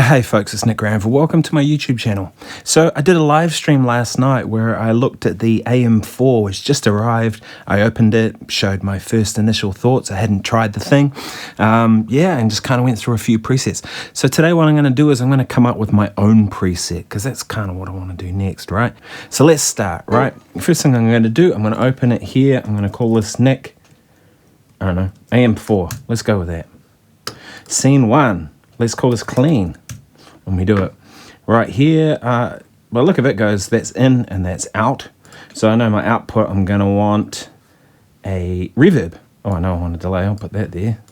Hey folks, it's Nick Granville. Welcome to my YouTube channel. So I did a live stream last night where I looked at the AM4, which just arrived. I opened it, showed my first initial thoughts. I hadn't tried the thing. And just kind of went through a few presets. So today what I'm going to do is I'm going to come up with my own preset because that's kind of what I want to do next, right? So let's start, right? First thing I'm going to do, I'm going to open it here. I'm going to call this Nick, I don't know, AM4. Let's go with that. Scene 1. Let's call this clean. When we do it right here, well, look, if it goes, that's in and that's out. So I know my output, I'm going to want a reverb. Oh, I know I want a delay. I'll put that there.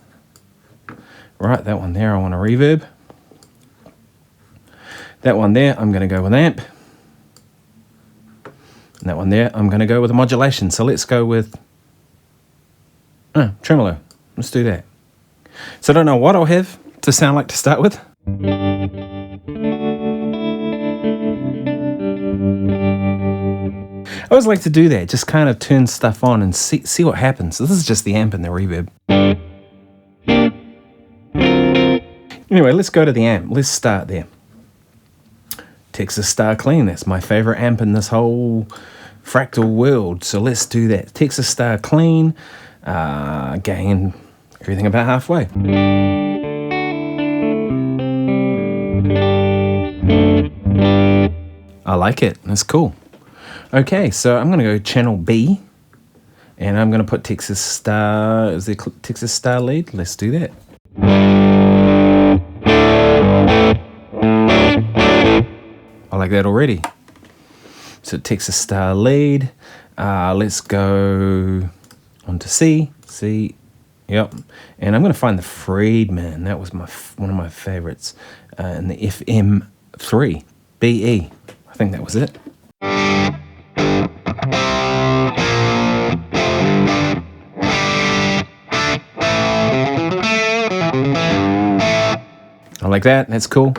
Right, that one there, I want a reverb. That one there, I'm going to go with amp. And that one there, I'm going to go with a modulation. So let's go with tremolo. Let's do that. So I don't know what I'll have to sound like to start with. I always like to do that, just kind of turn stuff on and see what happens. So this is just the amp and the reverb. Anyway, let's go to the amp. Let's start there. Texas Star Clean, that's my favorite amp in this whole fractal world. So let's do that. Texas Star Clean, gain, everything about halfway. I like it, that's cool. Okay, so I'm going to go channel B, and I'm going to put Texas Star, is there Texas Star lead? Let's do that. I like that already. So Texas Star lead, let's go on to C, yep. And I'm going to find the Friedman, that was one of my favorites, in the FM3, BE, I think that was it. I like that, that's cool.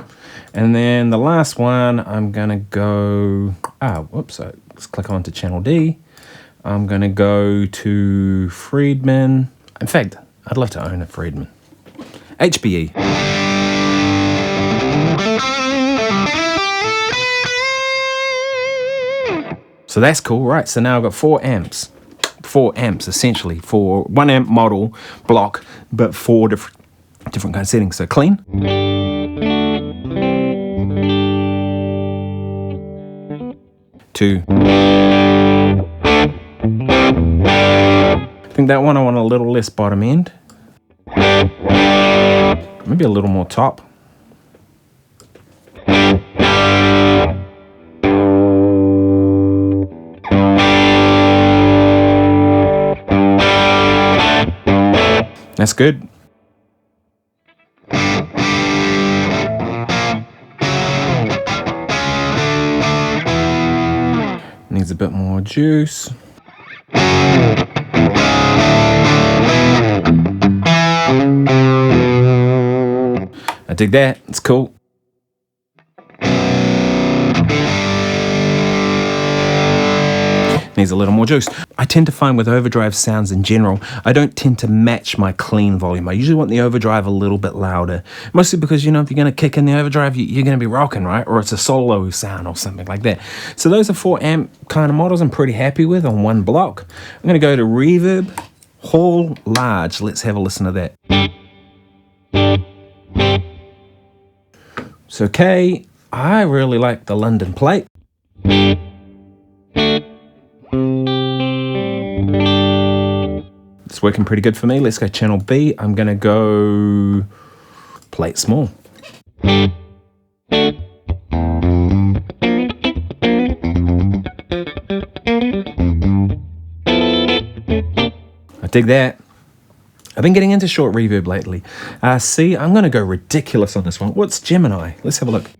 And then the last one, I'm gonna go, let's click on to channel D. I'm gonna go to Friedman. In fact, I'd love to own a Friedman. HBE. So that's cool, right? So now I've got 4 amps. 4 amps essentially for 1 amp model block, but 4 different kind of settings. So clean. Two. I think that one I want a little less bottom end. Maybe a little more top. That's good. Needs a bit more juice. I dig that, it's cool. Needs a little more juice. I tend to find with overdrive sounds in general, I don't tend to match my clean volume. I usually want the overdrive a little bit louder. Mostly because, you know, if you're going to kick in the overdrive, you're going to be rocking, right? Or it's a solo sound or something like that. So those are 4 amp kind of models I'm pretty happy with on one block. I'm going to go to reverb, hall large. Let's have a listen to that. So okay, I really like the London plate. It's working pretty good for me. Let's go channel B. I'm gonna go plate small. I dig that. I've been getting into short reverb lately. C, I'm gonna go ridiculous on this one. What's Gemini? Let's have a look.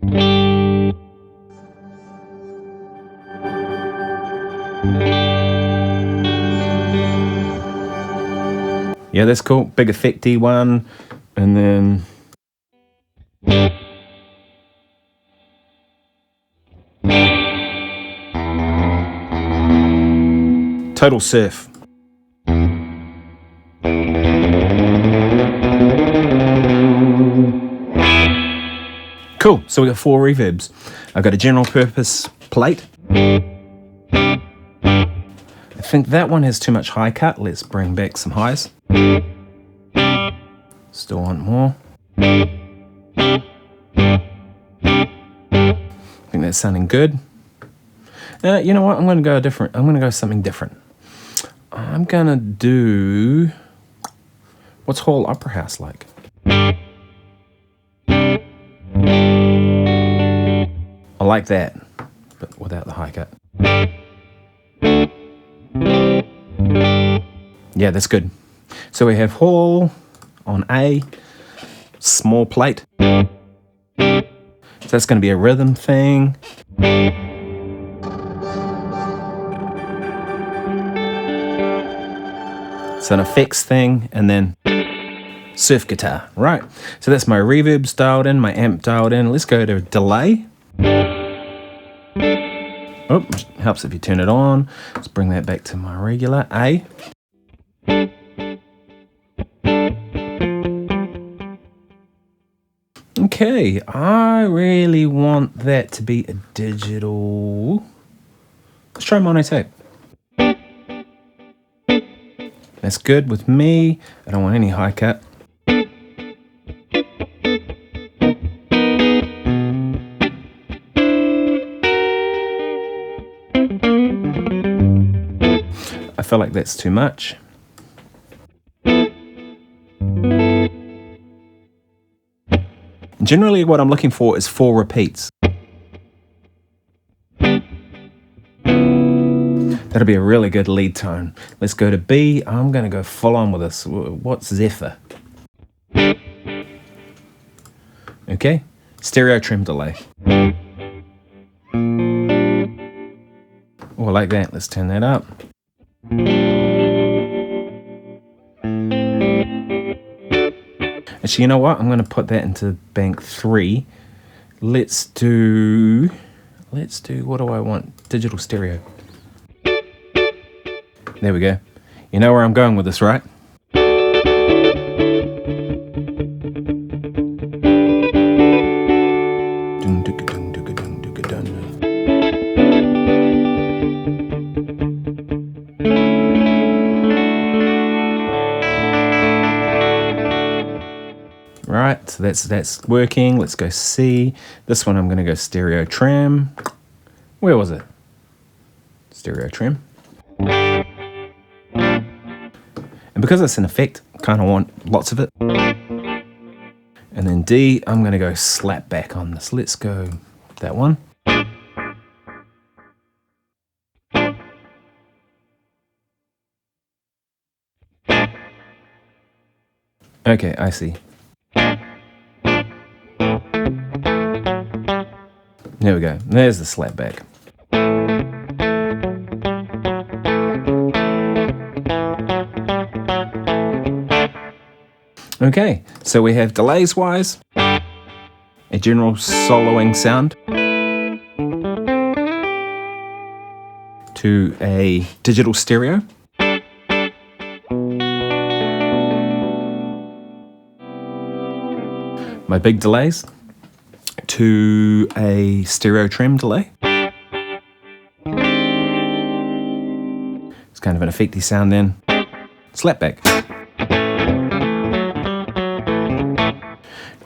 Yeah, that's cool. Big effecty one. And then total surf. Cool, so we got 4 reverbs. I've got a general purpose plate. I think that one has too much high cut. Let's bring back some highs. Still want more. I think that's sounding good. You know what? I'm going to go different. I'm going to go something different. I'm going to do... What's Hall Opera House like? I like that, but without the high cut. Yeah, that's good. So we have Hall on A, small plate. So that's going to be a rhythm thing. It's an effects thing, and then surf guitar, right? So that's my reverbs dialed in, my amp dialed in. Let's go to delay. Oh, helps if you turn it on. Let's bring that back to my regular A. Okay, I really want that to be a digital. Let's try monotape. That's good with me. I don't want any high cut. I feel like that's too much. Generally, what I'm looking for is 4 repeats. That'll be a really good lead tone. Let's go to B. I'm going to go full on with this. What's Zephyr? Okay, stereo trim delay. Oh, I like that. Let's turn that up. Actually, you know what? I'm going to put that into bank 3. Let's do, what do I want? Digital stereo. There we go. You know where I'm going with this, right? Right, so that's working. Let's go C. This one I'm going to go stereo trim. Where was it? Stereo trim. And because it's an effect, I kind of want lots of it. And then D, I'm going to go slap back on this. Let's go that one. Okay, I see. There we go. There's the slap back. Okay, so we have delays wise, a general soloing sound to a digital stereo. My big delays to a stereo trim delay. It's kind of an effecty sound then. Slapback.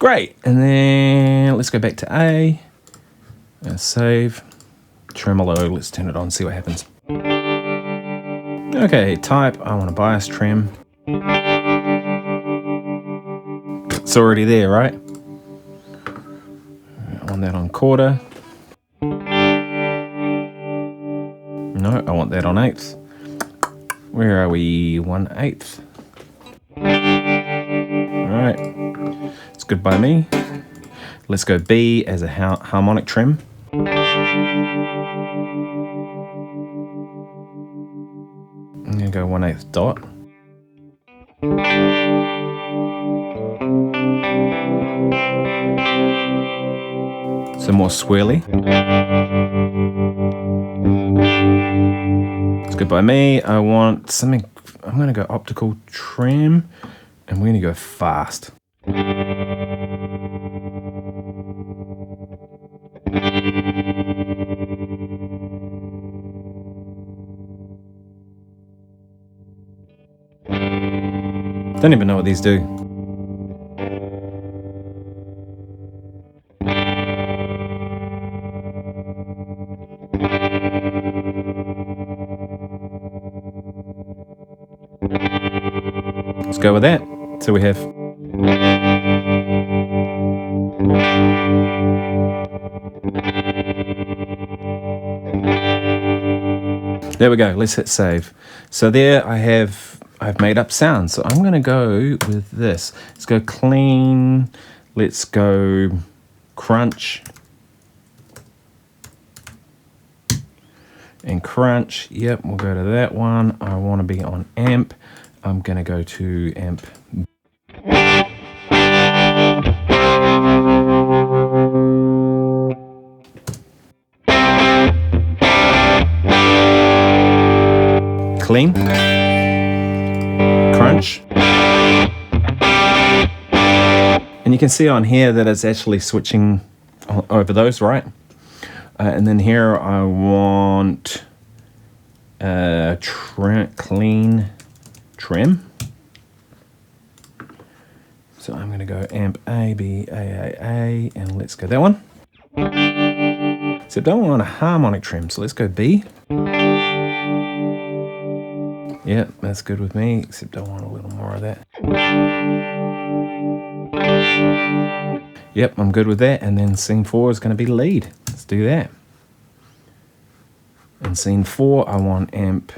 Great, and then let's go back to A, save, Tremolo, let's turn it on, see what happens. Okay, type, I want to bias trem. It's already there, right? I want that on quarter. No, I want that on eighth. Where are we? 1/8. Alright, it's good by me. Let's go B as a harmonic trem. I'm going to go 1/8 dot. Some more swirly. It's good by me. I want something, I'm going to go optical trem, and we're going to go fast. Don't even know what these do. Let's go with that. So we have there we go. Let's hit save. So there I've made up sounds. So I'm going to go with this. Let's go clean. Let's go crunch. And crunch. Yep, we'll go to that one. I want to be on amp. I'm going to go to amp. Clean. Crunch. And you can see on here that it's actually switching over those, right? And then here I want clean trem. So I'm going to go amp A, B, A, and let's go that one. Except I don't want a harmonic trem, so let's go B. Yeah, that's good with me, except I want a little more of that. Yep, I'm good with that. And then scene 4 is going to be lead. Let's do that. In scene 4, I want amp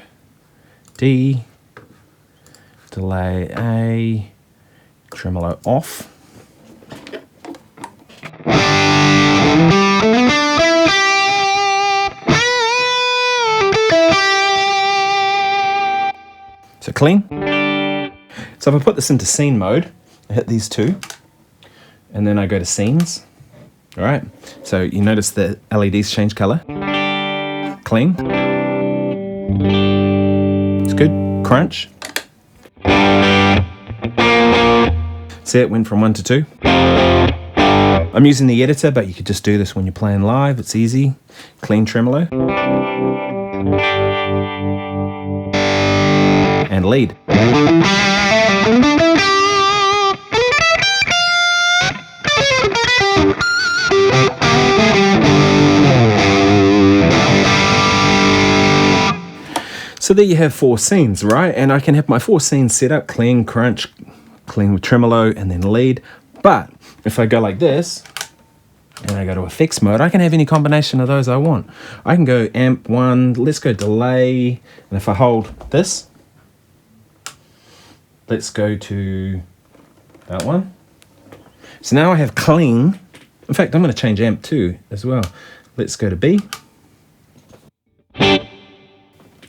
D, delay A, tremolo off. So clean. So if I put this into scene mode, I hit these two, and then I go to scenes. All right. So you notice the LEDs change color. Clean. It's good. Crunch. See, it went from 1 to 2. I'm using the editor, but you could just do this when you're playing live. It's easy. Clean tremolo. And lead. So there you have 4 scenes, right? And I can have my 4 scenes set up, clean, crunch, clean with tremolo, and then lead. But if I go like this, and I go to effects mode, I can have any combination of those I want. I can go amp 1, let's go delay, and if I hold this, let's go to that one. So now I have clean. In fact, I'm going to change amp 2 as well. Let's go to B.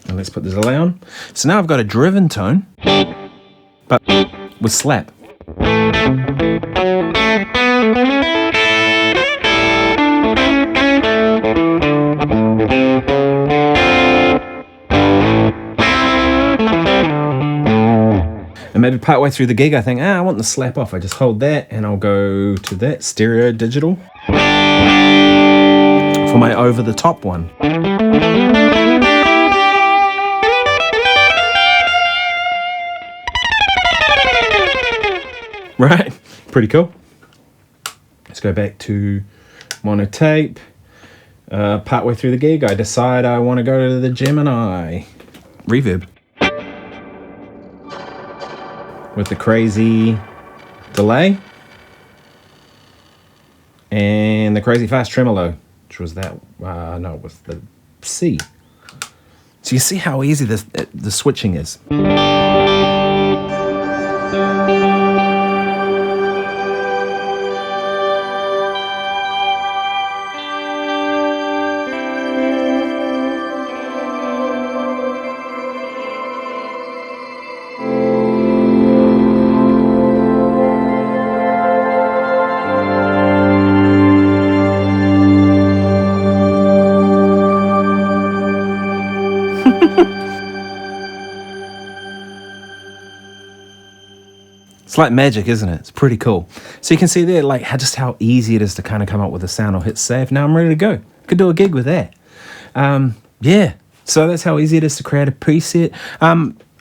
And let's put the delay on. So now I've got a driven tone, but with slap. And maybe partway through the gig, I think, I want the slap off. I just hold that and I'll go to that stereo digital for my over the top one. Right? Pretty cool. Let's go back to monotape. Partway through the gig, I decide I want to go to the Gemini reverb with the crazy delay and the crazy fast tremolo, which was that, no, it was the C. So you see how easy the switching is. It's like magic, isn't it? It's pretty cool. So you can see there, like, just how easy it is to kind of come up with a sound or hit save. Now I'm ready to go. Could do a gig with that. Yeah. So that's how easy it is to create a preset.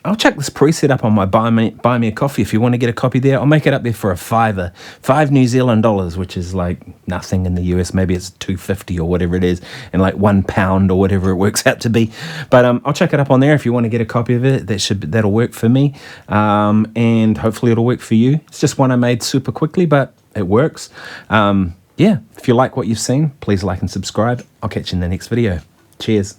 I'll check this preset up on my buy me a coffee if you want to get a copy there. I'll make it up there for a $5, $5 New Zealand dollars, which is like nothing in the US. Maybe it's $2.50 or whatever it is, and like £1 or whatever it works out to be. But I'll check it up on there if you want to get a copy of it. That'll work for me, and hopefully it'll work for you. It's just one I made super quickly, but it works. Yeah, if you like what you've seen, please like and subscribe. I'll catch you in the next video. Cheers.